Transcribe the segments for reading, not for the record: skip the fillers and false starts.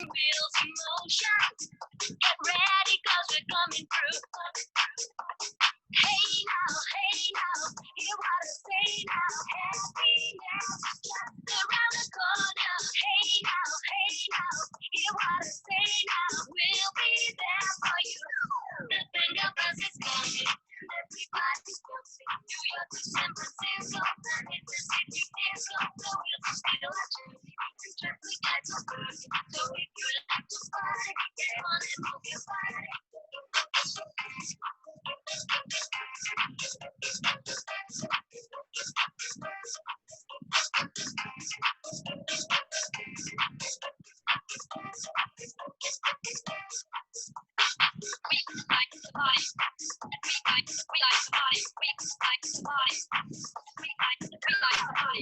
wheels in motion. Get ready, cause we're coming through. Hey now, hear what I say now. Happiness just around the corner. Hey now, hear what I say now. We'll be there for you. The finger buzz is coming. Everybody's dancing. New York to San Francisco. Planet to city, disco. The wheels are still turning. And traffic lights are burning. So if you like to party, get on and move your body.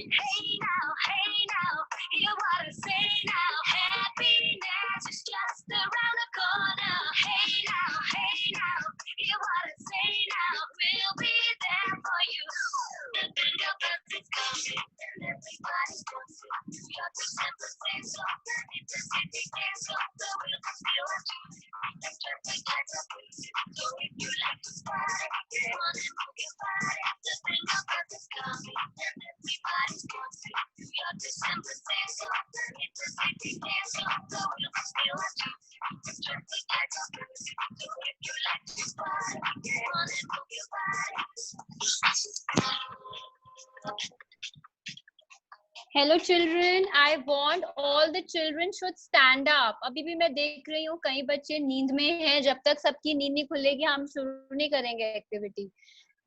Hey now, hear what I say now. Happiness is just around the corner. Hey now, hear what I say now. We'll be there for you. The finger buzz is coming, and everybody's dancing. New York to San Francisco, planet to city, disco. The wheels are still turning, and traffic lights are blazing. So if you like to party, get on and move your body. The finger buzz is coming, and everybody's dancing. New York to San Francisco, planet to city, disco. The wheels are still turning, and traffic lights are blazing. So if you like to party, get on and move your body. Hello children, I want all the children should stand up. अभी भी मैं देख रही हूँ कई बच्चे नींद में हैं. जब तक सबकी नींद नहीं खुलेगी हम शुरू नहीं करेंगे activity.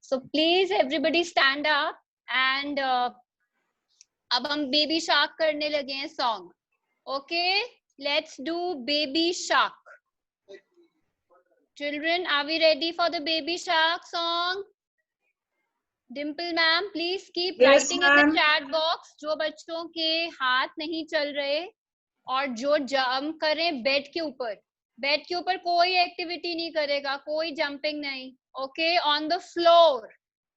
So please everybody stand up and अब हम baby shark करने लगे हैं song. Okay, let's do baby shark. Children, are we ready for the baby shark song? Dimple ma'am, please keep writing in the chat box. जो बच्चों के हाथ नहीं चल रहे और जो जंप करें बेड के ऊपर कोई एक्टिविटी नहीं करेगा, कोई जंपिंग नहीं. Okay, on the floor.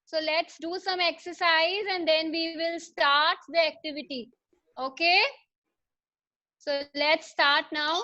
So let's do some exercise and then we will start the activity. Okay, so let's start now.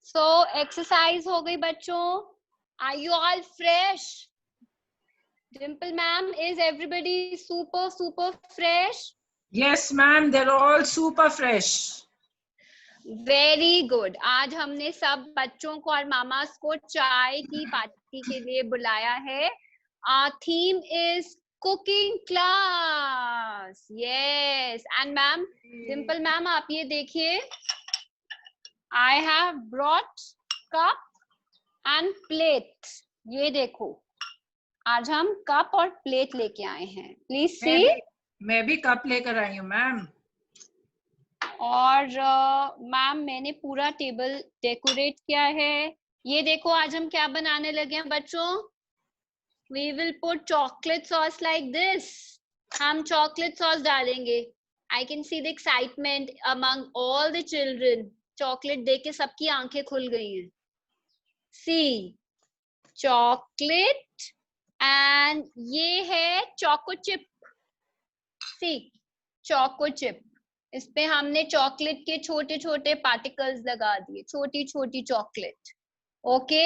So exercise हो गई बच्चों. Are you all fresh? Dimple ma'am, is everybody super fresh? Yes ma'am, they're all super fresh. Very good. आज हमने सब बच्चों को और mama's को चाय की पार्टी के लिए बुलाया है. Our theme is cooking class. Yes. And ma'am, Dimple ma'am, आप ये देखिए. I have brought cup and plate. ये देखो. आज हम कप और प्लेट लेके आए हैं. Please see. मैं भी कप लेकर आई हूँ मैम. और मैम मैंने पूरा टेबल डेकोरेट किया है. ये देखो आज हम क्या बनाने लगे हैं बच्चों. We will put chocolate sauce like this. हम chocolate sauce डालेंगे. I can see the excitement among all the children. chocolate देख के सबकी आंखें खुल गई हैं. See, chocolate and ये है choco chip. See, choco chip. इस पे हमने चॉकलेट के छोटे छोटे पार्टिकल्स लगा दिए. छोटी छोटी चॉकलेट. ओके.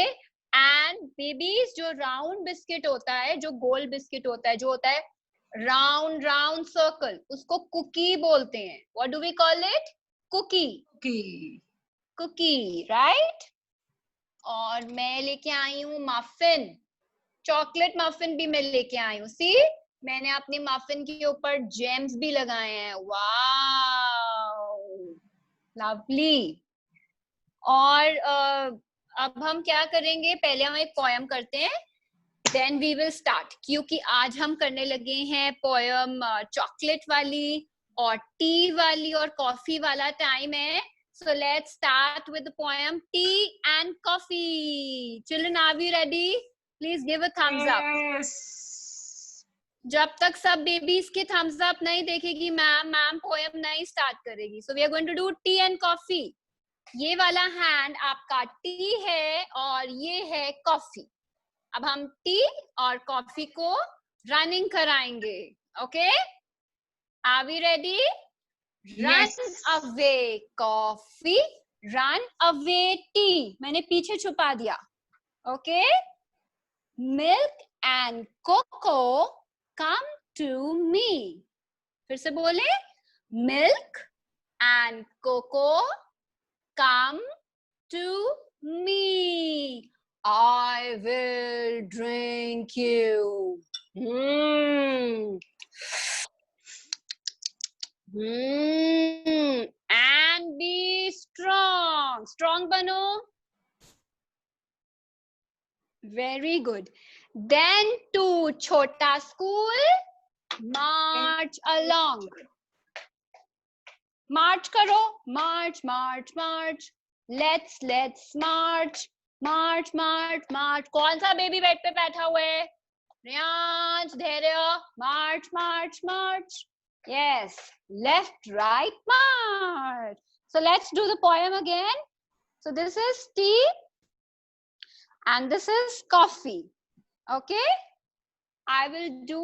एंड बेबीज, जो राउंड बिस्किट होता है, जो गोल बिस्किट होता है, जो होता है राउंड राउंड सर्कल, उसको कुकी बोलते हैं. What do we call it? Cookie. Cookie, right. और मैं लेके आई हूँ मफिन. चॉकलेट मफिन भी मैं लेके आई हूँ. सी, मैंने अपनी मफिन के ऊपर जेम्स भी लगाए हैं. Wow, lovely. और अब हम क्या करेंगे, पहले हम एक पोयम करते हैं, देन वी विल स्टार्ट. क्योंकि आज हम करने लगे हैं पोयम चॉकलेट वाली और टी वाली और कॉफी वाला टाइम है. So let's start with the poem Tea and Coffee. Children, are we ready? Please give a thumbs up. Yes. जब तक सब बेबीज के थम्स अप नहीं देखेगी मैम पोएम नहीं स्टार्ट करेगी. So we are going to do tea and coffee. ये वाला हैंड आपका टी है और ये है कॉफी. अब हम टी और कॉफी को रनिंग कराएंगे. Okay, are we ready? Run away coffee, run away tea. मैंने पीछे छुपा दिया. ओके. Milk and cocoa come to me. फिर से बोले, milk and cocoa come to me. I will drink you. And be strong. Strong bano. Very good. Then to Chota school, march along. March karo, march, march, march. Let's march, march, march, march. कौन सा baby bed पे बैठा हुआ है? रियांश, धैर्य. March, march, march. Yes. Left, right, march. So let's do the poem again. So this is tea and this is coffee. Okay, I will do.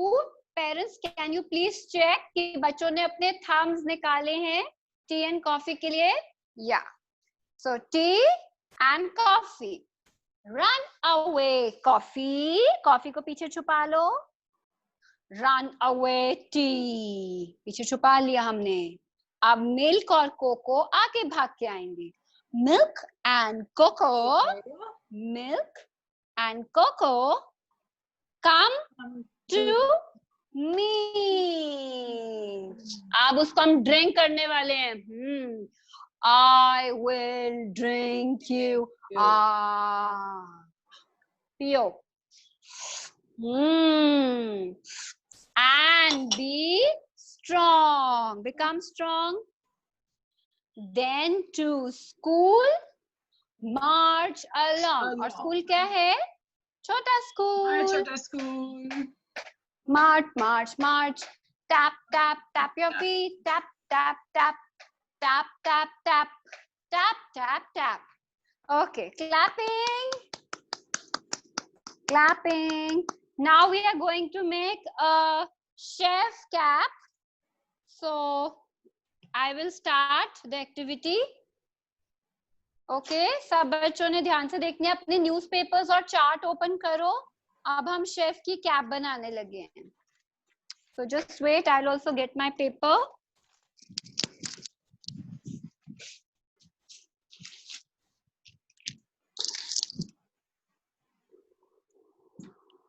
Parents, can you please check कि बच्चों ने अपने thumbs निकाले हैं tea and coffee के लिए? Yeah. So tea and coffee. Run away coffee. Coffee को पीछे छुपा लो. Run away tea. पीछे छुपा लिया हमने. अब milk और cocoa आगे भाग के आएंगे. Milk and cocoa. Milk and cocoa come to me. अब उसको हम ड्रिंक करने वाले हैं. I will drink you. पियो. And be strong. Become strong. Then to school, March along. और स्कूल क्या है? छोटा My school. chota school. March March March. Tap tap tap your feet, tap tap tap tap tap tap tap tap tap. Okay, clapping, clapping. Now we are going to make a chef cap. So I will start the activity. Okay, सब बच्चों ने ध्यान से देखने अपने newspapers और chart open करो। अब हम शेफ की कैप बनाने लगे हैं। So just wait, I'll also get my paper.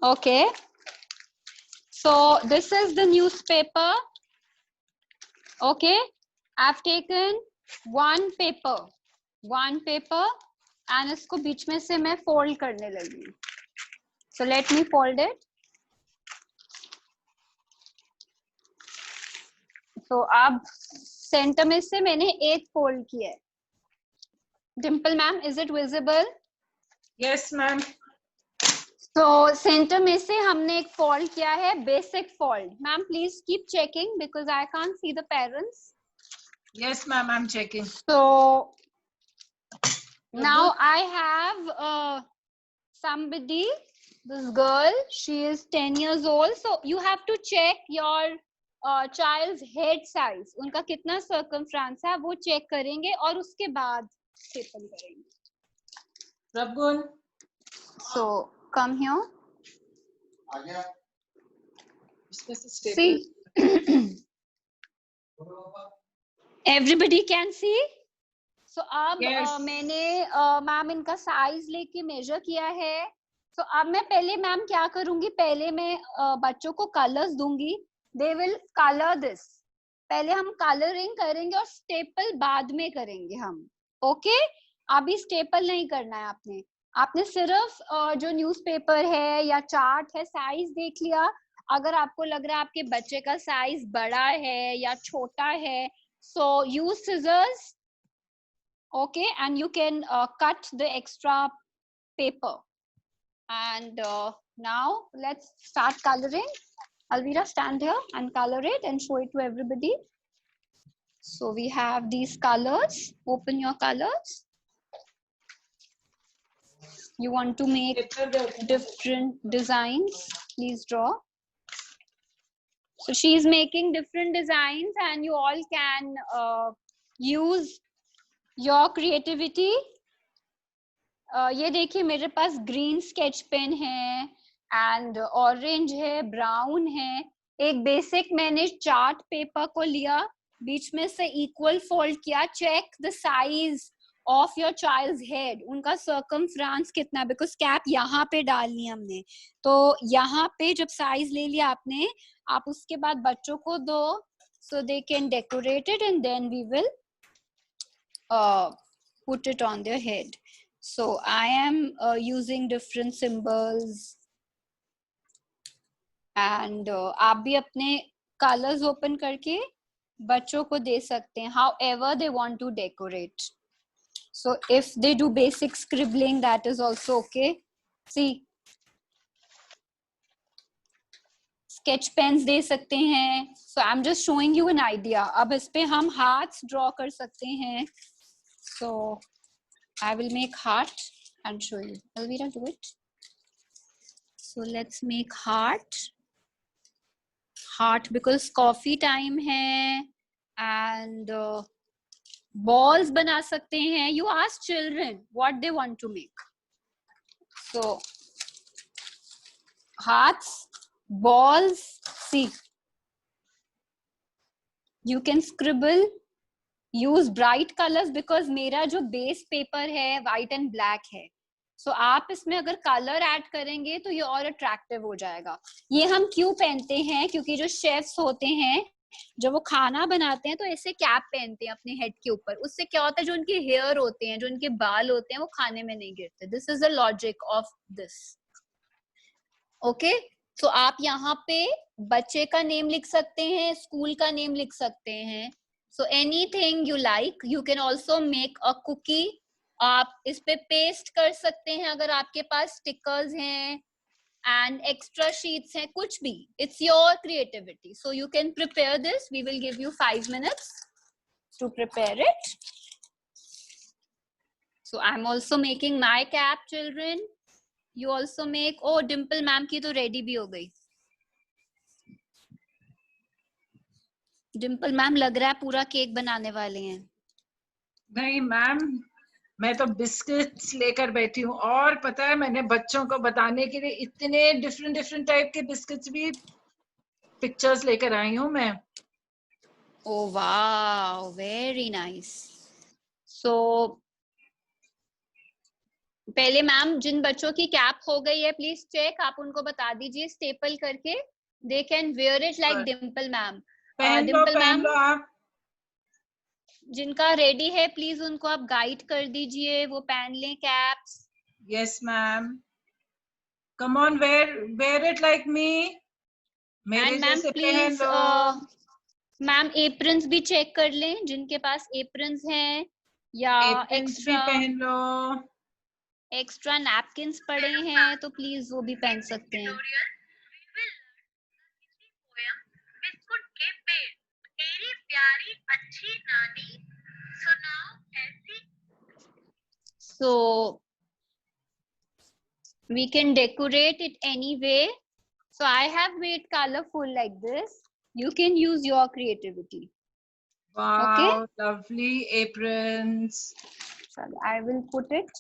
Okay, so this is the newspaper. Okay, I've taken one paper and इसको बीच में से मैं fold करने लगी हूँ. So let me fold it. So अब center में से मैंने एक fold किया है. Dimple ma'am, is it visible? Yes, ma'am. So center में से हमने एक fold किया है, basic fold. Ma'am, please keep checking because I can't see the parents. Yes, ma'am, I'm checking. So You're now good. I have somebody, this girl, she is 10 years old. So you have to check your child's head size. उनका कितना circumference है वो check करेंगे और उसके बाद staple करेंगे. Prabgun. So come here. इसमें से staple. See. Everybody can see. So अब Yes. मैंने मैम इनका साइज लेके मेजर किया है. So अब मैं पहले मैम क्या करूंगी, पहले मैं बच्चों को कलर्स दूंगी. They will color this. पहले हम कलरिंग करेंगे और स्टेपल बाद में करेंगे हम. ओके, अभी स्टेपल नहीं करना है आपने. आपने सिर्फ जो न्यूज़पेपर है या चार्ट है साइज देख लिया. अगर आपको लग रहा है आपके बच्चे का साइज बड़ा है या छोटा है, so use scissors. Okay, and you can cut the extra paper. And now let's start coloring. Alvira, stand here and color it and show it to everybody. So we have these colors. Open your colors. You want to make different designs, please draw. So she's making different designs and you all can use your creativity. ये देखिए मेरे पास green sketch pen है and orange है, brown है. एक basic मैंने chart paper को लिया, बीच में से इक्वल फोल्ड किया. Check the size of your child's head. उनका सर्कमफ्रेंस कितना है, बिकॉज कैप यहाँ पे डालनी हमने. तो यहाँ पे जब साइज ले लिया आपने, आप उसके बाद बच्चों को दो, so they can decorate it and then we will put it on their head. So I am using different symbols and आप भी अपने colors open करके बच्चों को दे सकते हैं, however they want to decorate. So if they do basic scribbling, that is also okay. See, sketch pens दे सकते हैं. So I'm just showing you an idea. अब इस पे हम hearts draw कर सकते हैं. So I will make heart and show you. Alvira, do it. So let's make heart. Heart because coffee time है and balls बना सकते हैं. You ask children what they want to make. So hearts, balls. See, you can scribble. Use bright colors because मेरा जो base paper है white and black है. So आप इसमें अगर color add करेंगे तो ये और attractive हो जाएगा. ये हम क्यों पहनते हैं, क्योंकि जो chefs होते हैं जब वो खाना बनाते हैं तो ऐसे कैप पहनते हैं अपने हेड के ऊपर. उससे क्या होता है, जो उनके हेयर होते हैं, जो उनके बाल होते हैं, वो खाने में नहीं गिरते. This is the logic of this. Okay, so आप यहाँ पे बच्चे का नेम लिख सकते हैं, स्कूल का नेम लिख सकते हैं. So anything you like. You can also make a cookie आप इस पे पेस्ट कर सकते हैं अगर आपके पास स्टिकर्स हैं and extra sheets हैं, कुछ भी. It's your creativity. So you can prepare this. We will give you 5 minutes to prepare it. So I'm also making my cap, children. You also make. Oh, Dimple ma'am की तो ready भी हो गई. Dimple ma'am लग रहा है पूरा cake बनाने वाले हैं. नहीं मैम, मैं तो बिस्किट्स लेकर बैठी हूँ, और पता है मैंने बच्चों को बताने के लिए इतने डिफरेंट टाइप के बिस्किट्स भी पिक्चर्स लेकर आई हूँ मैं. Oh wow, very nice. So पहले मैम जिन बच्चों की कैप हो गई है प्लीज चेक, आप उनको बता दीजिए स्टेपल करके. They can wear it like Dimple ma'am. पहन लो आप. जिनका रेडी है प्लीज उनको आप गाइड कर दीजिए, वो पहन लें caps. Yes ma'am, come on, wear it like me. मेरे जैसे पहन लो. मैम एप्रन्स भी चेक कर लें, जिनके पास एप्रन्स हैं या एक्स्ट्रा पहन लो. एक्स्ट्रा नैपकिंस पड़े हैं तो प्लीज वो भी पहन सकते हैं. बिस्कुट के पेड़, तेरी प्यारी अच्छी नानी सुनाओ ऐसी. So we can decorate it any way. So I have made colorful like this. You can use your creativity. Wow, okay, lovely aprons. So I will put it.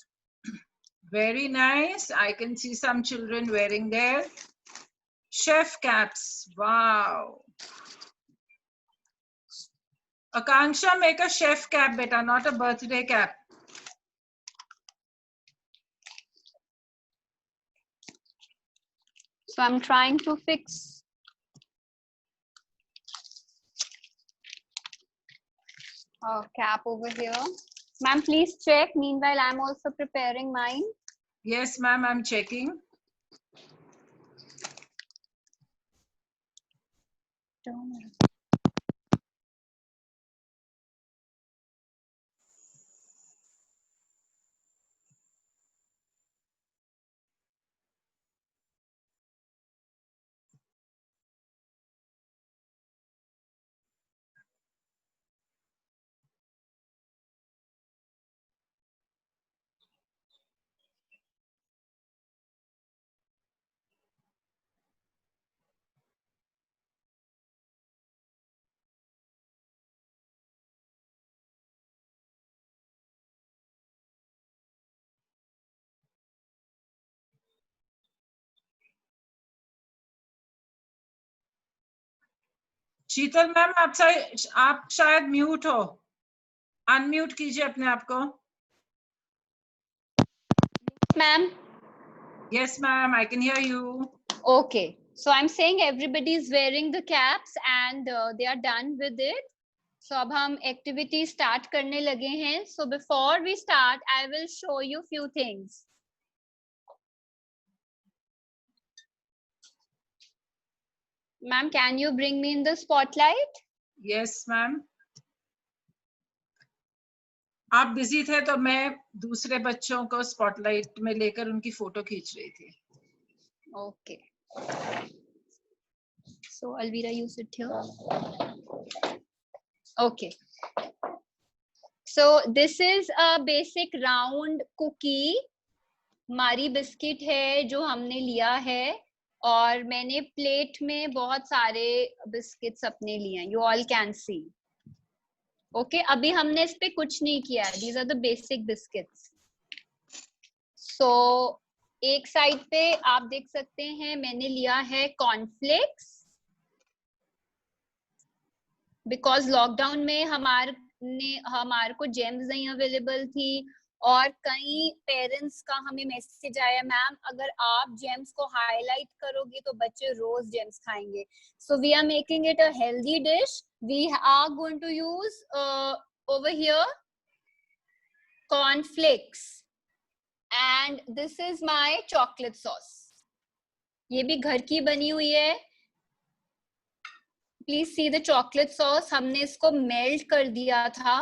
Very nice. I can see some children wearing their chef caps. Wow. Akanksha, make a chef cap, beta, not a birthday cap. So I'm trying to fix a cap over here. Ma'am, please check. Meanwhile, I'm also preparing mine. Yes, ma'am, I'm checking. Sheetal ma'am, आप शायद mute हो. Unmute कीजिए अपने आप को. Ma'am. Yes, ma'am, I can hear you. Okay. So I'm saying everybody is wearing the caps and they are done with it. So अब हम activity start करने लगे हैं. So before we start, I will show you few things. Ma'am, can you bring me in the spotlight? Yes, ma'am. आप busy थे तो मैं दूसरे बच्चों को स्पॉटलाइट में लेकर उनकी फोटो खींच रही थी. Okay. So Alvira, you sit here. Okay. So this is a basic round cookie. मारी बिस्किट है जो हमने लिया है, और मैंने प्लेट में बहुत सारे बिस्किट्स अपने लिए हैं. You all can see. Okay, अभी हमने इस पे कुछ नहीं किया है. These are the basic biscuits. So एक साइड पे आप देख सकते हैं मैंने लिया है कॉर्नफ्लेक्स, बिकॉज लॉकडाउन में हमारे को जेम्स नहीं अवेलेबल थी, और कई पेरेंट्स का हमें मैसेज आया, मैम अगर आप जेम्स को हाईलाइट करोगे तो बच्चे रोज जेम्स खाएंगे. So we are making it a healthy dish. We are going to use over here cornflakes and this is my chocolate sauce. ये भी घर की बनी हुई है. Please see the chocolate sauce. हमने इसको मेल्ट कर दिया था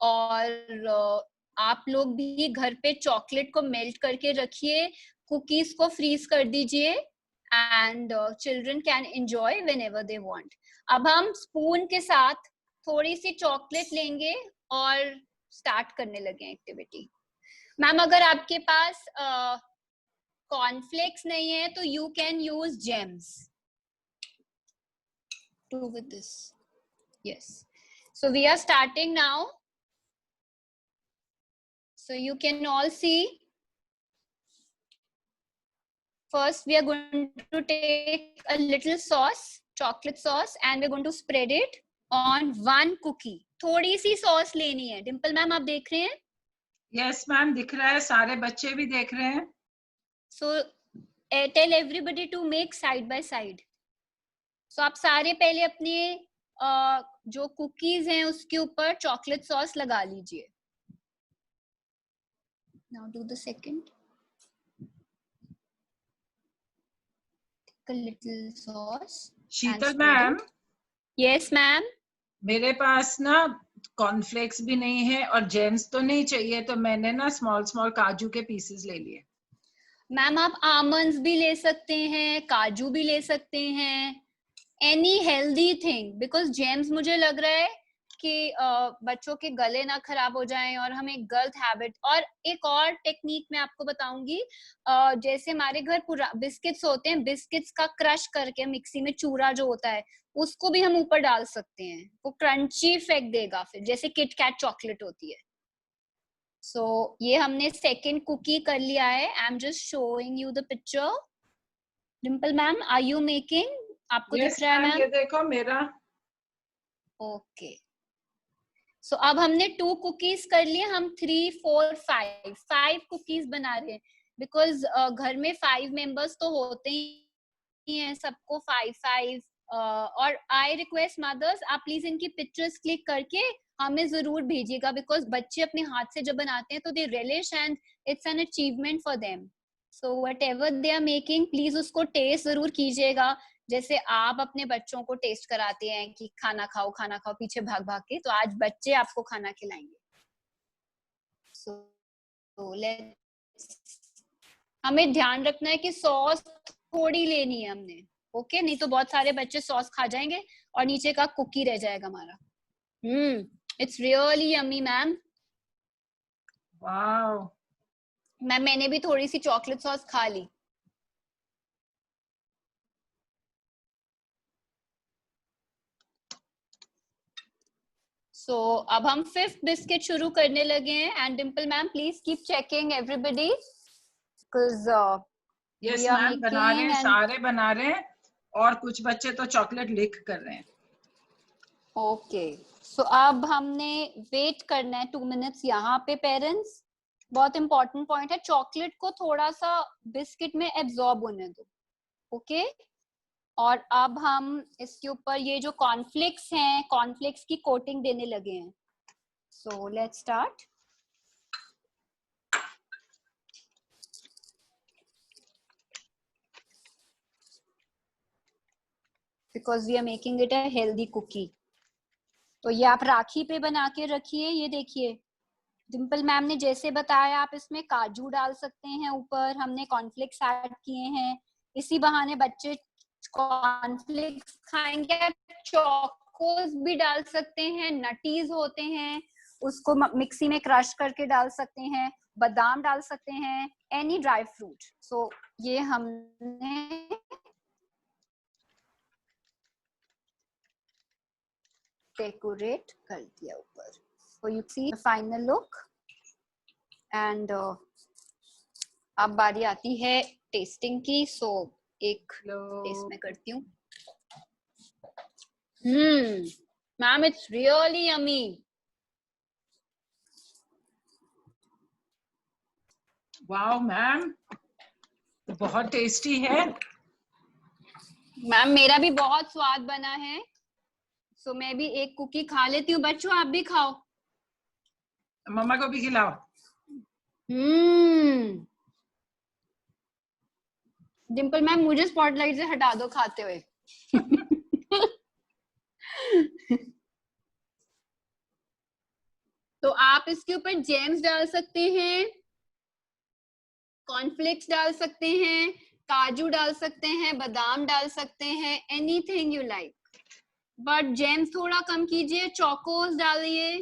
और आप लोग भी घर पे चॉकलेट को मेल्ट करके रखिए, कुकीज को फ्रीज कर दीजिए and children can enjoy whenever they want. अब हम स्पून के साथ थोड़ी सी चॉकलेट लेंगे और स्टार्ट करने लगे एक्टिविटी। मैम अगर आपके पास कॉर्नफ्लेक्स नहीं है तो you can use Gems too with this. Yes, so we are starting now, so you can all see. First we are going to take a little sauce, chocolate sauce, and we're going to spread it on one cookie. थोड़ी सी sauce लेनी है। Dimple ma'am आप देख रहे हैं? Yes ma'am, दिख रहा है, सारे बच्चे भी देख रहे हैं। So tell everybody to make side by side. So आप सारे पहले अपने जो कुकीज हैं उसके ऊपर चॉकलेट सॉस लगा लीजिए। Now do the second. Take a little sauce. Sheetal ma'am, Yes ma'am. मेरे पास ना कॉर्नफ्लेक्स भी नहीं है और जेम्स तो नहीं चाहिए, तो मैंने ना स्मॉल स्मॉल काजू के पीसेस ले लिए। मैम आप आमंड्स भी ले सकते हैं, काजू भी ले सकते हैं, any healthy thing, because James मुझे लग रहा है कि बच्चों के गले ना खराब हो जाएं और हमें गलत हैबिट। और एक और टेक्निक मैं आपको बताऊंगी, जैसे हमारे घर पूरा बिस्किट्स होते हैं, बिस्किट्स का क्रश करके मिक्सी में चूरा जो होता है उसको भी हम ऊपर डाल सकते हैं, वो क्रंची इफेक्ट देगा फिर, जैसे किट कैट चॉकलेट होती है। सो ये हमने सेकेंड कुकी कर लिया है। I am just showing you the picture. Dimple ma'am are you making? आपको दिख रहा है मैम? ये देखो मेरा। ओके, सो अब हमने 2 कुकीज कर लिए, हम 3, 4, 5 कुकीज बना रहे हैं, बिकॉज घर में 5 मेंबर्स तो होते ही हैं, सबको 5 और आई रिक्वेस्ट मदर्स, आप प्लीज इनकी पिक्चर्स क्लिक करके हमें जरूर भेजिएगा, बिकॉज बच्चे अपने हाथ से जब बनाते हैं तो they relish and it's an achievement for them. So whatever they are making please उसको टेस्ट जरूर कीजिएगा, जैसे आप अपने बच्चों को टेस्ट कराते हैं कि खाना खाओ पीछे भाग भाग के, तो आज बच्चे आपको खाना खिलाएंगे। So हमें ध्यान रखना है कि सॉस थोड़ी लेनी है हमने, ओके? नहीं तो बहुत सारे बच्चे सॉस खा जाएंगे और नीचे का कुकी रह जाएगा हमारा। It's really yummy ma'am. Wow ma'am मैंने भी थोड़ी सी चॉकलेट सॉस खा ली। सो अब हम 5th बिस्किट शुरू करने लगे हैं and Dimple ma'am please keep checking everybody, because yes ma'am, बना रहे हैं, सारे बना रहे हैं और कुछ बच्चे तो चॉकलेट लिक कर रहे हैं। ओके, सो अब हमने वेट करना है 2 मिनट्स यहाँ पे पेरेंट्स। बहुत इंपॉर्टेंट पॉइंट है, चॉकलेट को थोड़ा सा बिस्किट में एब्जॉर्ब होने दो, ओके? और अब हम इसके ऊपर ये जो कॉर्नफ्लेक्स हैं, कॉर्नफ्लेक्स की कोटिंग देने लगे हैं। So let's start. Because we are making it a healthy cookie. तो ये आप राखी पे बना के रखिए। ये देखिए डिम्पल मैम ने जैसे बताया, आप इसमें काजू डाल सकते हैं ऊपर, हमने कॉर्नफ्लेक्स ऐड किए हैं, इसी बहाने बच्चे कॉर्नफ्लेक्स खाएंगे। चोकोस भी डाल सकते हैं, नटीज होते हैं उसको मिक्सी में क्रश करके डाल सकते हैं, बादाम डाल सकते हैं, एनी ड्राई फ्रूट। सो ये हमने डेकोरेट कर दिया ऊपर। So you see the final look and अब बारी आती है टेस्टिंग की। सो एक टेस्ट में करती हूँ। Ma'am it's really yummy. Wow ma'am, बहुत टेस्टी है। मैम मेरा भी बहुत स्वाद बना है। सो मैं भी एक कुकी खा लेती हूँ। बच्चों आप भी खाओ, मम्मा को भी खिलाओ। डिम्पल मैम मुझे स्पॉटलाइट से हटा दो खाते हुए। तो आप इसके ऊपर जेम्स डाल सकते हैं, कॉर्नफ्लेक्स डाल सकते हैं, काजू डाल सकते हैं, बादाम डाल सकते हैं, anything you like, but James थोड़ा कम कीजिए, चोकोस डालिए,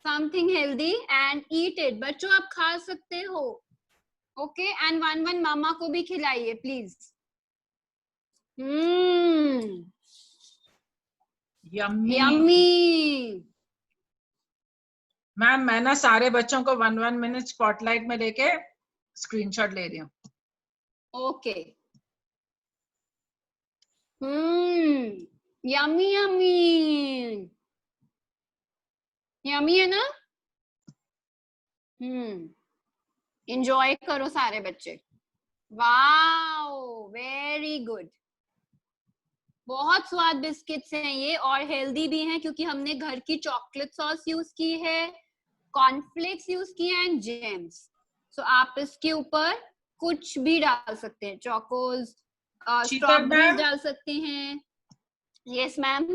something healthy and eat it. बच्चों आप खा सकते हो, ओके, एंड वन मामा को भी खिलाइए प्लीज। यम्मी। यम्मी। मैम मैं ना सारे बच्चों को 1 मिनट स्पॉटलाइट में लेके स्क्रीनशॉट ले रही हूँ। ओके। Yummy yummy. यम्मी है ना? एंजॉय करो सारे बच्चे। Wow, very good. बहुत स्वाद बिस्किट्स हैं ये, और हेल्दी भी हैं क्योंकि हमने घर की चॉकलेट सॉस यूज की है, कॉर्नफ्लेक्स यूज किए एंड जेम्स। सो आप इसके ऊपर कुछ भी डाल सकते हैं, चोकोस, स्ट्रॉबेरीज डाल सकते हैं। Yes ma'am.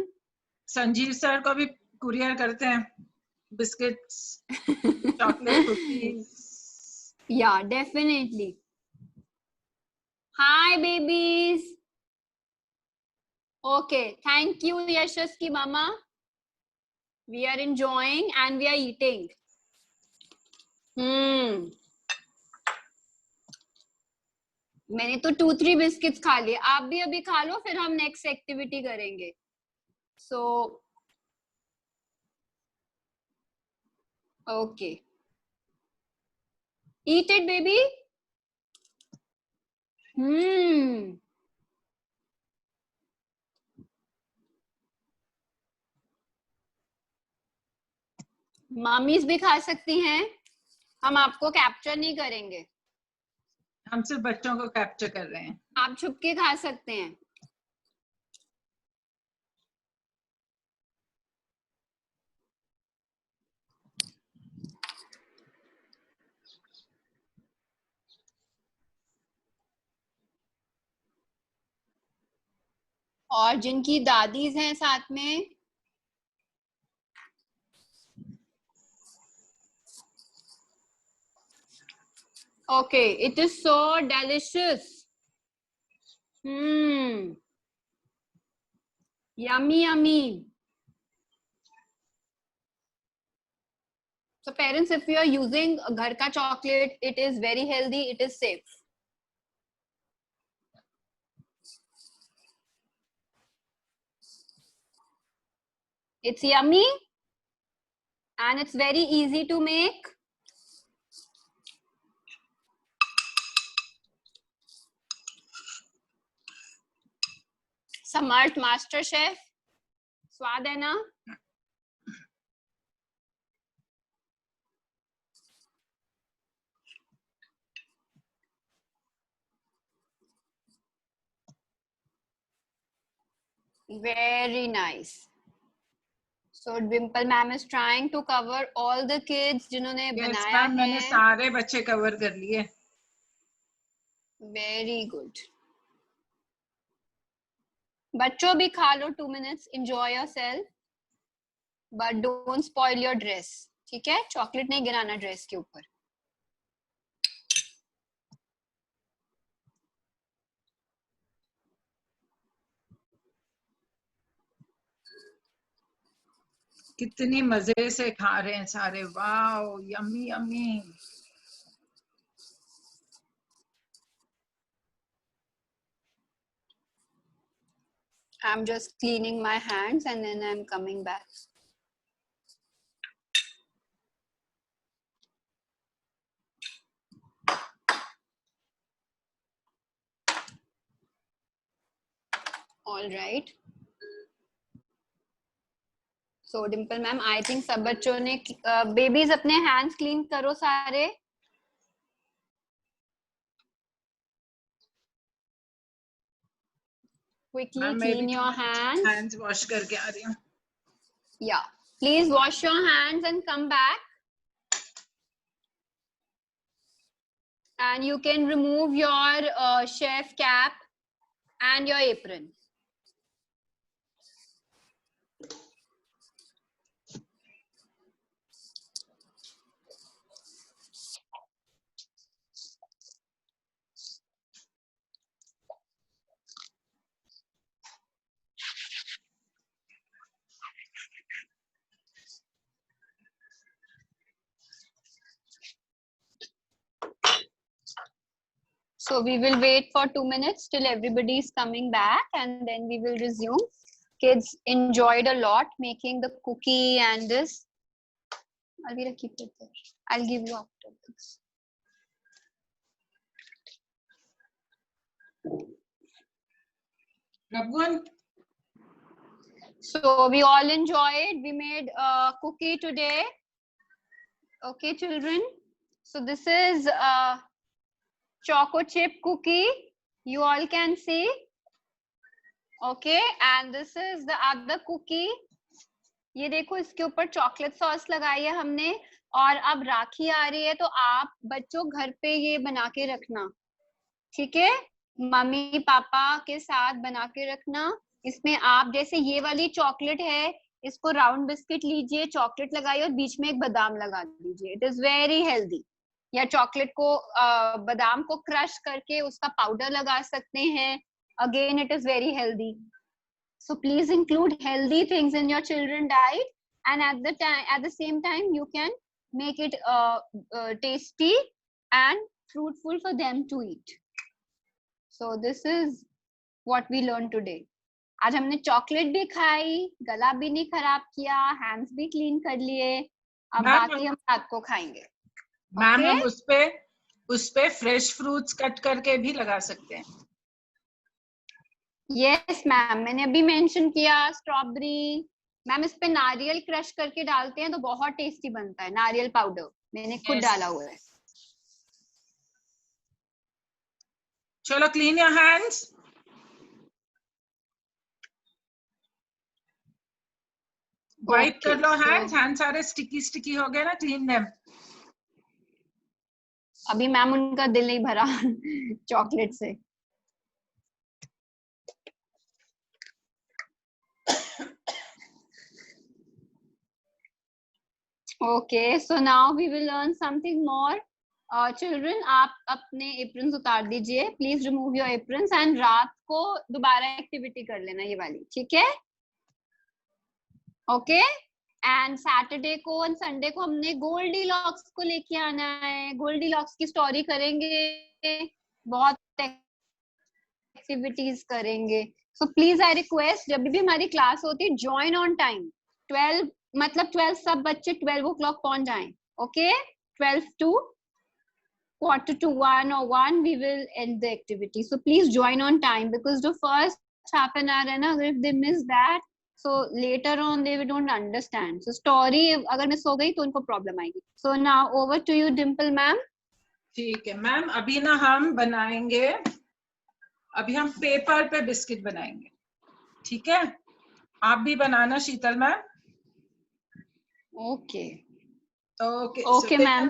संजीव सर को भी कुरियर करते हैं बिस्किट्स, चॉकलेट कुकीज। या definitely. Hi babies. Okay, thank you Yashasvi mama. We are enjoying and we are eating. मैंने तो 2-3 बिस्किट्स खा लिए, आप भी अभी खा लो, फिर हम नेक्स्ट एक्टिविटी करेंगे। So okay, eat it baby. Mommy's भी खा सकती हैं, हम आपको कैप्चर नहीं करेंगे, हम सिर्फ बच्चों को कैप्चर कर रहे हैं। आप छुप के खा सकते हैं। और जिनकी दादीज हैं साथ में, okay, it is so delicious. Yummy yummy. So parents, if you are using ghar ka chocolate, it is very healthy, it is safe. It's yummy and it's very easy to make. Samarth master chef, स्वाद है ना? Very nice. So Dimple ma'am is trying to cover all the kids जिन्होंने बनाया है। मैंने सारे बच्चे cover कर लिए। Very good. बच्चों भी खा लो 2 minutes, enjoy yourself, but don't spoil your dress. ठीक है, चॉकलेट नहीं गिराना ड्रेस के ऊपर। कितनी मजे से खा रहे हैं सारे। Wow, yummy yummy. I'm just cleaning my hands and then I'm coming back. All right. So Dimple ma'am, I think सब बच्चों ने बेबीज अपने hands clean करो सारे। Quickly clean your hands. Hands wash करके आ रही हूँ। Yeah, please wash your hands and come back. And you can remove your chef cap and your apron. So we will wait for 2 minutes till everybody is coming back, and then we will resume. Kids enjoyed a lot making the cookie and this. Alvira, keep it there. I'll give you after this. Rabgun? So we all enjoyed. We made a cookie today. Okay, children. So this is a choco chip cookie. You all can see. Okay, and this is the other cookie. ये देखो, इसके ऊपर chocolate sauce लगाई है हमने, और अब राखी आ रही है तो आप बच्चों घर पे ये बना के रखना, ठीक है? मम्मी पापा के साथ बना के रखना। इसमें आप जैसे ये वाली चॉकलेट है, इसको राउंड बिस्किट लीजिए, चॉकलेट लगाइए और बीच में एक बादाम लगा दीजिए। It is very healthy. या चॉकलेट को बादाम को क्रश करके उसका पाउडर लगा सकते हैं। Again it is very healthy. So please include healthy things in your children diet, and at the same time you can make it tasty and fruitful for them to eat. So this is what we learned today. आज हमने chocolate भी खाई, गला भी नहीं खराब किया, hands भी क्लीन कर लिए। अब बाकी हम रात को खाएंगे। मैम हम उस पे फ्रेश फ्रूट्स कट करके भी लगा सकते हैं। यस मैम, मैंने अभी मेंशन किया स्ट्रॉबेरी। मैम इस पे नारियल क्रश करके डालते हैं तो बहुत टेस्टी बनता है। नारियल पाउडर मैंने खुद डाला हुआ है। चलो क्लीन योर हैंड्स। वाइप कर लो हैंड्स। हैंड सारे स्टिकी हो गए ना, क्लीन देम। अभी मैम उनका दिल नहीं भरा चॉकलेट से। Okay, so now we will learn something more. Children, आप अपने aprons उतार दीजिए. Please remove your aprons and रात को दोबारा एक्टिविटी कर लेना ये वाली, ठीक है? Okay? And Saturday को और Sunday को हमने गोल्डीलॉक्स को लेके आना है। गोल्डीलॉक्स की स्टोरी करेंगे, बहुत एक्टिविटीज करेंगे। So please I request, जब भी हमारी क्लास होती है, join on time. 12 मतलब 12 सब बच्चे 12 o'clock पहुंच जाएं, okay? 12 to quarter to 1 or 1 we will end the activity. So please join on time, because the first half an hour है ना, if they miss that, so later on they don't understand. So story अगर miss हो गई तो उनको problem आएगी. So now over to you Dimple ma'am. ठीक है मैम, अभी ना हम बनाएंगे, अभी हम पेपर पे बिस्किट बनाएंगे, ठीक है? आप भी बनाना Sheetal ma'am. Okay okay okay ma'am.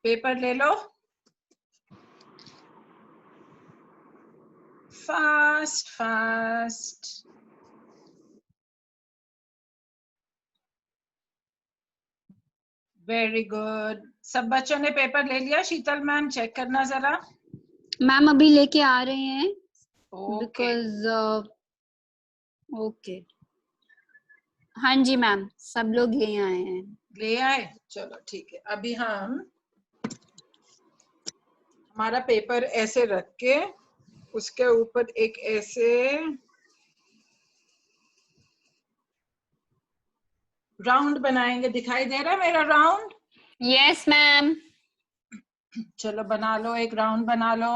Paper ले लो, फास्ट फास्ट। Very good. सब बच्चों ने पेपर ले लिया? शीतल मैम चेक करना जरा। मैम अभी लेके आ रहे हैं। बिकॉज ओके हाँ जी मैम, सब लोग ले आए हैं। ले आए, चलो ठीक है। अभी हम हमारा पेपर ऐसे रख के उसके ऊपर एक ऐसे राउंड बनाएंगे। दिखाई दे रहा है मेरा राउंड? Yes ma'am. चलो बना लो, एक राउंड बना लो।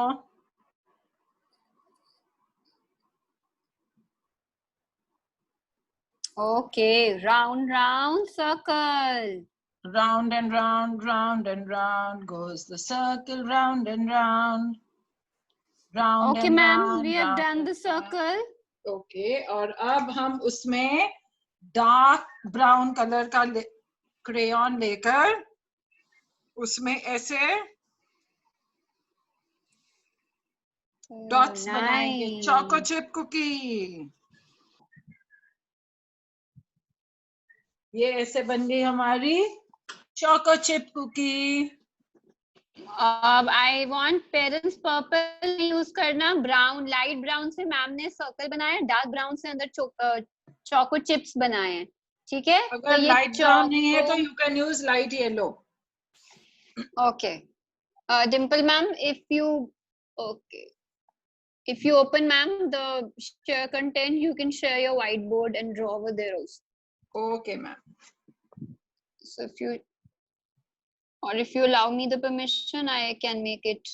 Okay, round, round, circle. Round and round, round and round goes the circle, round and round. Round okay, ma'am, we have done the circle. Okay, और अब हम उसमें डार्क ब्राउन कलर का crayon लेकर उसमें ऐसे डॉट्स बनाएंगे। Choco chip cookie. ये ऐसे बन गई हमारी चोको चिप कुकी। अब I want parents purple use करना, ब्राउन, लाइट ब्राउन से मैम ने सर्कल बनाया, डार्क ब्राउन से अंदर चोको चिप्स बनाए हैं। ठीक है, तो अगर ये लाइट ब्राउन नहीं है तो you can use light yellow. Okay Dimple ma'am, if you open ma'am the share content, you can share your whiteboard and draw over there also. Okay, ma'am. So if you allow me the permission, I can make it.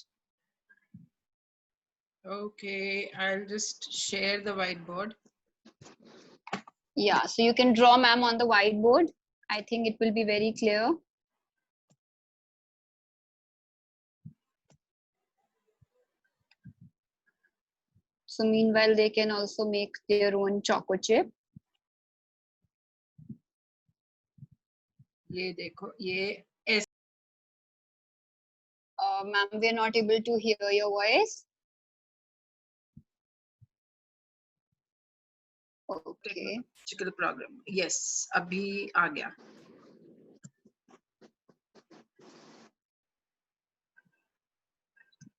Okay, I'll just share the whiteboard. Yeah, so you can draw ma'am on the whiteboard. I think it will be very clear. So meanwhile, they can also make their own choco chip. ये देखो, ये Ma'am, we are not able to hear your voice. Okay. technological problem. Yes, अभी आ गया.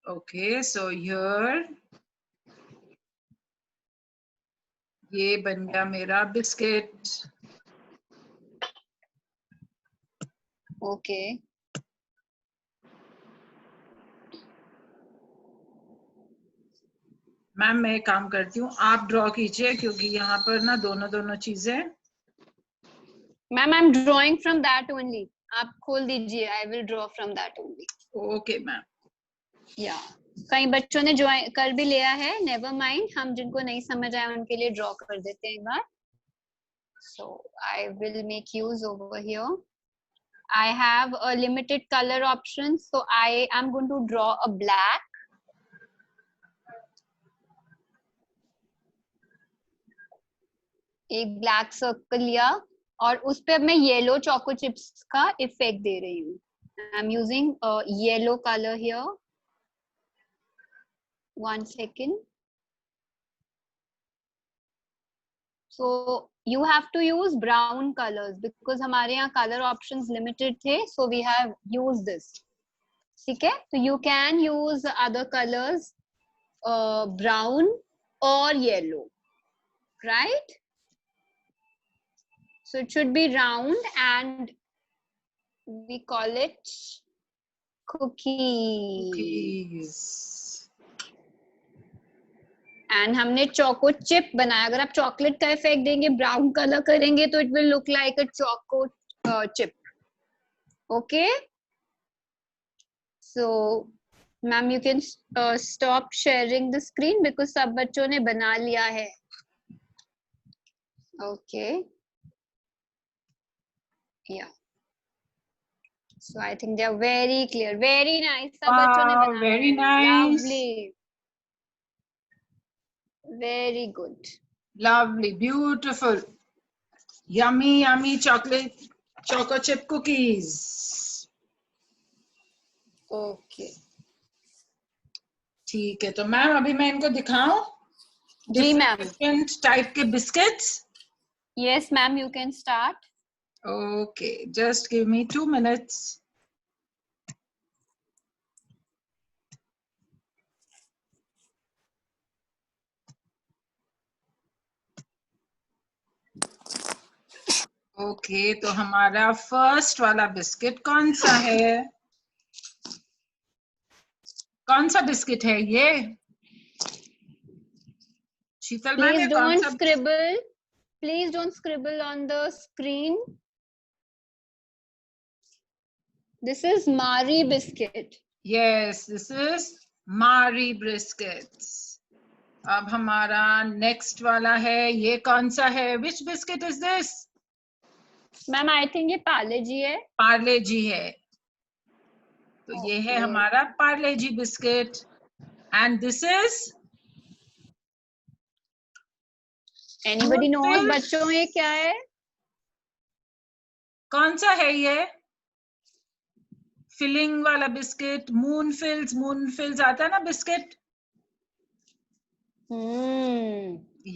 Okay, so here ये बन गया मेरा biscuit. Okay. Ma'am मैं एक काम करती हूँ, आप ड्रॉ कीजिए क्योंकि यहाँ पर ना दोनों चीजें. Ma'am, I'm drawing from that only. आप खोल दीजिए. I will draw from that only. Okay, ma'am. Yeah. कई बच्चों ने ज्वाइन कर भी लिया है. Never mind. हम जिनको नहीं समझ आया उनके लिए ड्रॉ कर देते हैं एक बार. So I will make use over here. I have a limited color option, so I am going to draw a black. एक ब्लैक सर्कल लिया और उस पे अब मैं येलो चोको चिप्स का इफेक्ट दे रही हूँ. I am using yellow colour here. 1 second. So you have to use brown colors because हमारे यहाँ color options limited थे, so we have used this. ठीक है, so you can use other colors, brown or yellow, right? So it should be round and we call it cookies. And हमने choco chip बनाया. अगर आप chocolate का effect देंगे, brown colour करेंगे तो it will look like a choco chip. Okay, so ma'am you can stop sharing the screen because सब बच्चों ने बना लिया है. Okay, yeah so I think they are very clear. Very nice. सब बच्चों ने बना लिया. Very nice. Lovely. Very good. Lovely, beautiful, yummy chocolate choco chip cookies. Okay. ठीक है, तो मैम अभी मैं इनको दिखाऊं. जी मैम. डिफरेंट टाइप के biscuits. Yes ma'am, you can start. Okay, just give me 2 minutes. Okay, तो हमारा फर्स्ट वाला बिस्किट कौन सा है? कौन सा बिस्किट है ये? शीतल ma'am, Please don't scribble. Please don't scribble on the screen. This is Marie biscuit. Yes, this is Marie biscuits. अब हमारा नेक्स्ट वाला है, ये कौन सा है? Which biscuit is this? Ma'am I think ये पार्ले जी है. पार्ले जी है. तो ये है हमारा Parle G biscuit. And this is anybody knows बच्चों ये क्या है? कौन सा है ये? फिलिंग वाला बिस्किट. मून फिल्स आता है ना biscuit.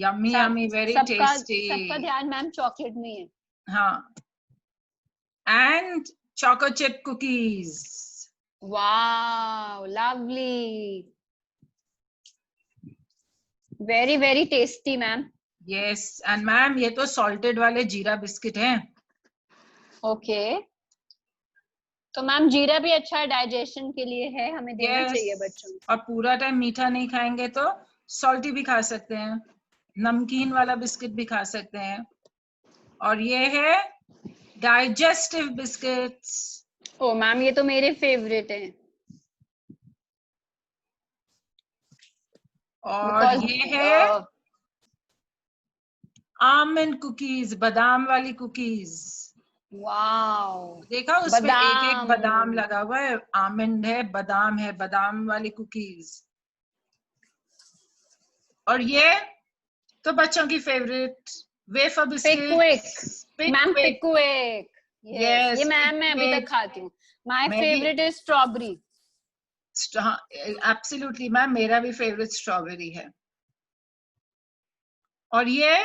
Yummy yummy, very tasty. सबका ध्यान मैम चॉकलेट में है. हाँ. And choco chip cookies. Wow, lovely. Very tasty, ma'am. Yes and ma'am ये तो सॉल्टेड वाले जीरा बिस्किट हैं। ओके तो मैम जीरा भी अच्छा डाइजेशन के लिए है, हमें देना चाहिए बच्चों को। और पूरा टाइम मीठा नहीं खाएंगे तो सॉल्टी भी खा सकते हैं, नमकीन वाला बिस्किट भी खा सकते हैं। और ये है डाइजेस्टिव बिस्किट्स। ओ मैम ये तो मेरे फेवरेट हैं। और ये है आलमंड कुकीज, बादाम वाली कुकीज। वाओ देखा उसमें एक एक बादाम। बादाम लगा हुआ है, आलमंड है, बादाम वाली कुकीज। और ये तो बच्चों की favourite wafer biscuit. Ma'am Pickwick, yes ये मैम मैं अभी तक खाती हूँ। My favourite is strawberry. Absolutely ma'am, मेरा भी फेवरेट स्ट्रॉबेरी है। और ये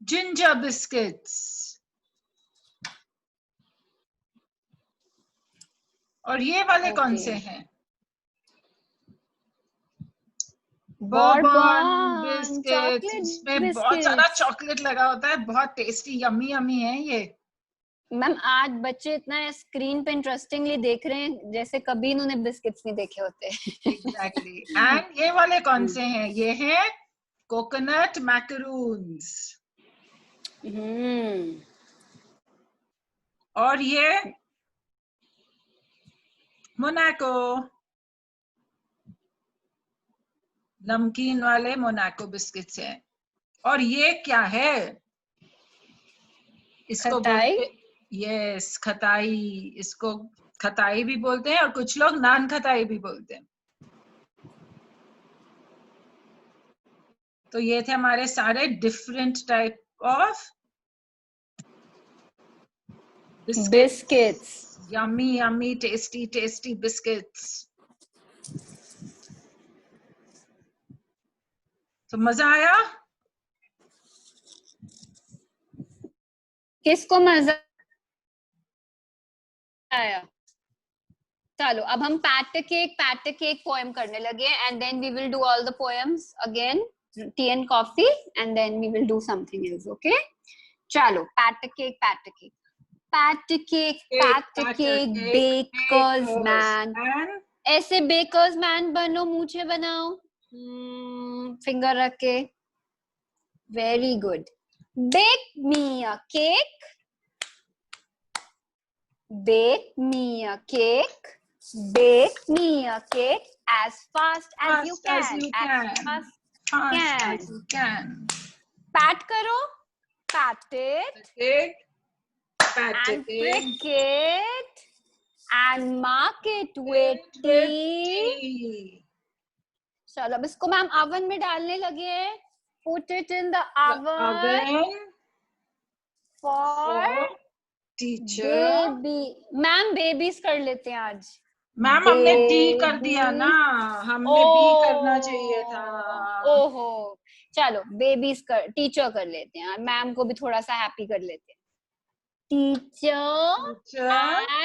जिंजर बिस्किट्स। और ये वाले कौन से हैं? बॉर्बन बिस्किट, इसमें बहुत सारा चॉकलेट लगा होता है, बहुत टेस्टी यम्मी यम्मी है ये। मैम आज बच्चे इतना स्क्रीन पे इंटरेस्टिंगली देख रहे हैं जैसे कभी इन्होंने बिस्किट्स नहीं देखे होते। एग्जैक्टली एंड ये वाले कौन से हैं? ये हैं कोकोनट मैकरून्स। और ये मोनाको, नमकीन वाले मोनाको बिस्किट्स हैं। और ये क्या है? इसको बोलते, यस खताई, इसको खताई भी बोलते हैं और कुछ लोग नान खताई भी बोलते हैं। तो ये थे हमारे सारे different type of biscuits, yummy yummy tasty tasty biscuits. तो मजा आया? किसको मजा आया? चलो अब हम पैट केक पोएम करने लगे and then we will do all the poems again, tea and coffee and then we will do something else. Okay चलो पैट केक बेकर्स मैन। ऐसे बेकर्स मैन बनो, मुझे बनाओ, फिंगर रख के। Very good. Bake me a cake, bake me a cake, bake me a cake as fast as you can, as fast as you can. Pat karo, pat it, and prick it, and mark it with T. चलो अब इसको ma'am oven में डालने लगे। Put it in the oven for teacher. Ma'am babies कर लेते हैं आज। मैम हमने टी कर दिया ना, हमने बी करना चाहिए था। ओहो चलो बेबीज कर, टीचर कर लेते हैं, मैम को भी थोड़ा सा हैप्पी कर लेते हैं। Teacher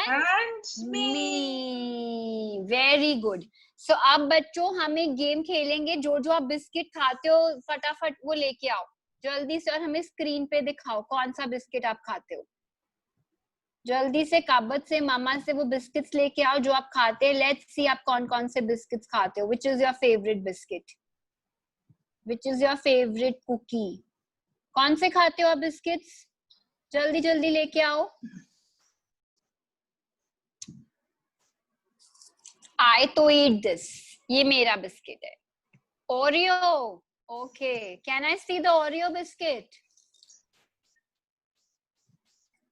and me. Very good. So अब बच्चों हमें गेम खेलेंगे। जो जो आप बिस्किट खाते हो फटाफट वो लेके आओ जल्दी से, और हमें स्क्रीन पे दिखाओ कौन सा बिस्किट आप खाते हो। जल्दी से काबत से मामा से वो बिस्किट्स लेके आओ जो आप खाते हैं। लेट्स सी आप कौन कौन से बिस्किट्स खाते हो। Which is your favourite biscuit, which is your favourite cookie, कौन से खाते हो आप बिस्किट्स? जल्दी जल्दी लेके आओ। आई तो ईट दिस, ये मेरा बिस्किट है। Oreo, okay can I see the Oreo biscuit?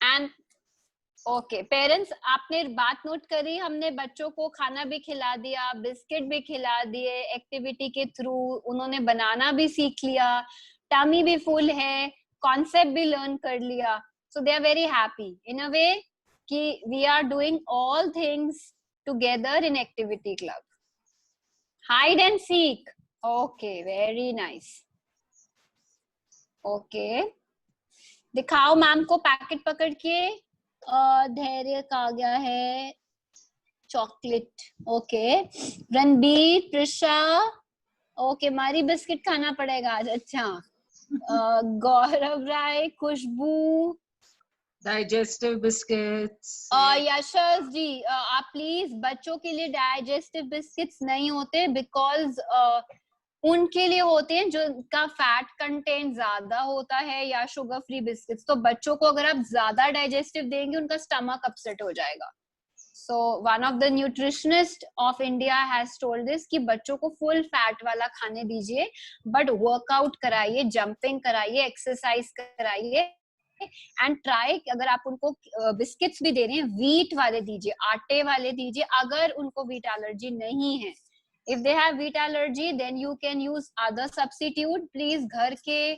And okay parents आपने बात नोट करी, हमने बच्चों को खाना भी खिला दिया, बिस्किट भी खिला दिए एक्टिविटी के थ्रू, उन्होंने बनाना भी सीख लिया, टमी भी फुल है, कॉन्सेप्ट भी लर्न कर लिया। So they are very happy in a way कि we are doing all things together in activity club. Hide and seek, okay very nice. Okay दिखाओ मैम को पैकेट पकड़ के। धैर्य का गया है chocolate. Okay Ranbir, Prisha, okay Marie biscuit खाना पड़ेगा आज। अच्छा गौरव राय, खुशबू, डाइजेस्टिव बिस्किट्स। यशस जी, आप प्लीज बच्चों के लिए डाइजेस्टिव बिस्किट्स नहीं होते, बिकॉज उनके लिए होते हैं जो का फैट कंटेंट ज्यादा होता है, या शुगर फ्री बिस्किट्स। तो बच्चों को अगर आप ज्यादा डाइजेस्टिव देंगे उनका स्टमक अपसेट हो जाएगा। So one of the nutritionist of India has told this कि बच्चों को फुल फैट वाला खाने दीजिए, बट वर्कआउट कराइए, जंपिंग कराइए, एक्सरसाइज कराइए, एंड ट्राई अगर आप उनको बिस्किट्स भी दे रहे हैं व्हीट वाले दीजिए, आटे वाले दीजिए, अगर उनको व्हीट एलर्जी नहीं है। If they have wheat allergy then you can use other substitute. Please घर के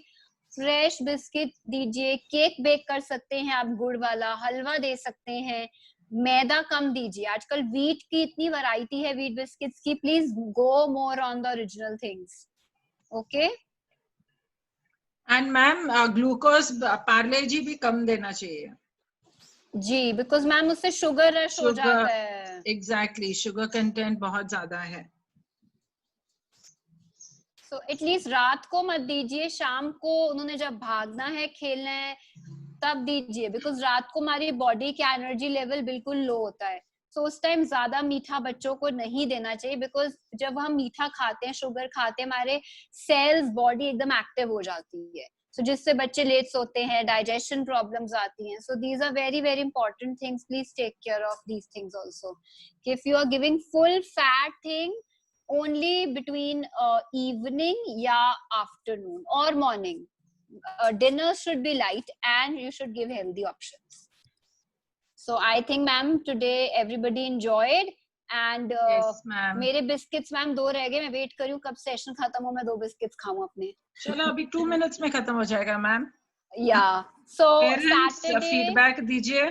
फ्रेश बिस्किट दीजिए, केक बेक कर सकते हैं आप गुड़ वाला, हलवा दे सकते हैं, मैदा कम दीजिए। आजकल व्हीट की इतनी वैरायटी है व्हीट बिस्किट्स की, please go more on the original things. Okay and ma'am glucose Parle G भी कम देना चाहिए जी, बिकॉज मैम उससे शुगर रश हो शुगर, जाता है। एग्जैक्टली, शुगर कंटेंट बहुत ज्यादा है। सो एटलीस्ट रात को मत दीजिए, शाम को उन्होंने जब भागना है, खेलना है, तब दीजिए, बिकॉज रात को हमारी बॉडी का एनर्जी लेवल बिल्कुल लो होता है। सो उस टाइम ज्यादा मीठा बच्चों को नहीं देना चाहिए, बिकॉज जब हम मीठा खाते हैं, शुगर खाते हैं, हमारे सेल्स, बॉडी एकदम एक्टिव हो जाती है। सो जिससे बच्चे लेट सोते हैं, डाइजेशन प्रॉब्लम्स आती हैं। So these are very very important things, please take care of these things also. If you are giving full fat thing only between evening या afternoon or morning, dinner should be light and you should give healthy options. So I think ma'am today everybody enjoyed and yes ma'am, मेरे biscuits ma'am 2 रह गए, मैं wait कर रही हूँ कब session खत्म हो, मैं 2 बिस्किट्स खाऊं अपने। चलो अभी 2 मिनट्स में खत्म हो जाएगा मैम। या सो पेरेंट्स सैटरडे फीडबैक दीजिए।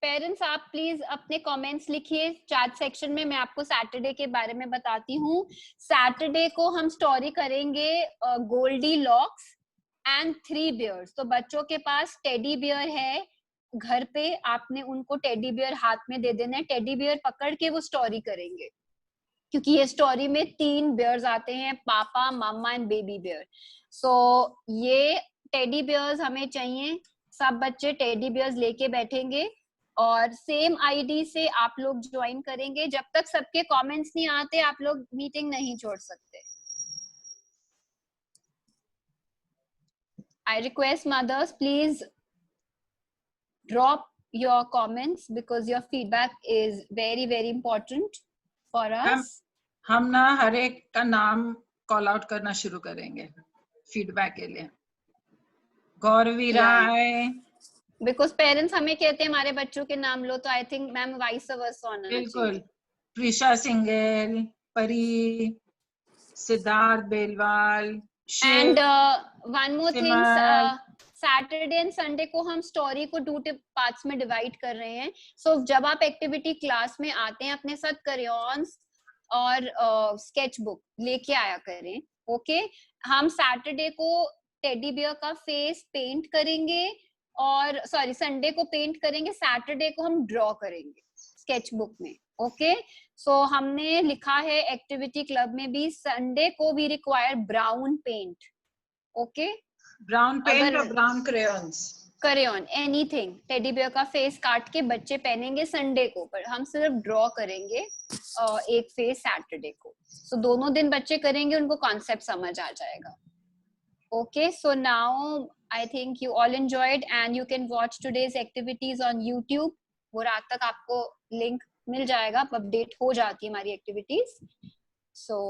पेरेंट्स आप प्लीज अपने कमेंट्स लिखिए चैट सेक्शन में, मैं आपको सैटरडे के बारे में बताती हूँ। सैटरडे को हम स्टोरी करेंगे गोल्डी लॉक्स एंड 3 बियर्स। तो बच्चों के पास टेडी बियर है घर पे, आपने उनको टेडी बियर हाथ में दे देना है, टेडी बियर पकड़ के वो स्टोरी करेंगे, क्योंकि ये स्टोरी में 3 बियर्स आते हैं, पापा, मामा एंड बेबी बियर। सो ये टेडी बियर्स हमें चाहिए, सब बच्चे टेडी बियर्स लेके बैठेंगे और सेम आईडी से आप लोग ज्वाइन करेंगे। जब तक सबके कमेंट्स नहीं आते आप लोग मीटिंग नहीं छोड़ सकते। I request mothers, please drop your comments because your feedback is very very important for us. हम ना हर एक का नाम कॉल आउट करना शुरू करेंगे फीडबैक के लिए। गौरवी राय, बिकॉज पेरेंट्स हमें कहते हैं हमारे बच्चों के नाम लो, तो I think ma'am vice versa होना चाहिए। बिल्कुल, प्रीशा सिंगल, परी, Siddharth Belwal, and one more thing, Saturday and Sunday को हम स्टोरी को 2 पार्ट्स में डिवाइड कर रहे हैं। सो जब आप एक्टिविटी क्लास में आते हैं अपने साथ क्रेयॉन्स और स्केच बुक लेके आया करें। ओके हम सैटरडे को टेडी बियर का फेस पेंट करेंगे, और सॉरी संडे को पेंट करेंगे, सैटरडे को हम ड्रॉ करेंगे स्केच बुक में। ओके सो हमने लिखा है एक्टिविटी क्लब में भी, संडे को we require brown paint. Okay brown paint और brown crayons, crayon anything, teddy bear का फेस काट के बच्चे पहनेंगे संडे को, पर हम सिर्फ ड्रॉ करेंगे एक फेस सैटरडे को। सो दोनों दिन बच्चे करेंगे, उनको कॉन्सेप्ट समझ आ जाएगा। Okay, so now I think you all enjoyed and you can watch today's activities on YouTube. वो रात तक आपको लिंक मिल जाएगा, अपडेट हो जाती है हमारी activities. So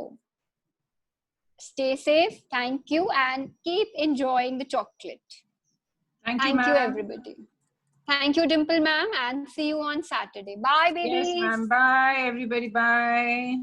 stay safe, thank you and keep enjoying the chocolate. Thank you, Thank you everybody. Thank you Dimple ma'am and see you on Saturday. Bye babies. Yes ma'am, bye everybody, bye.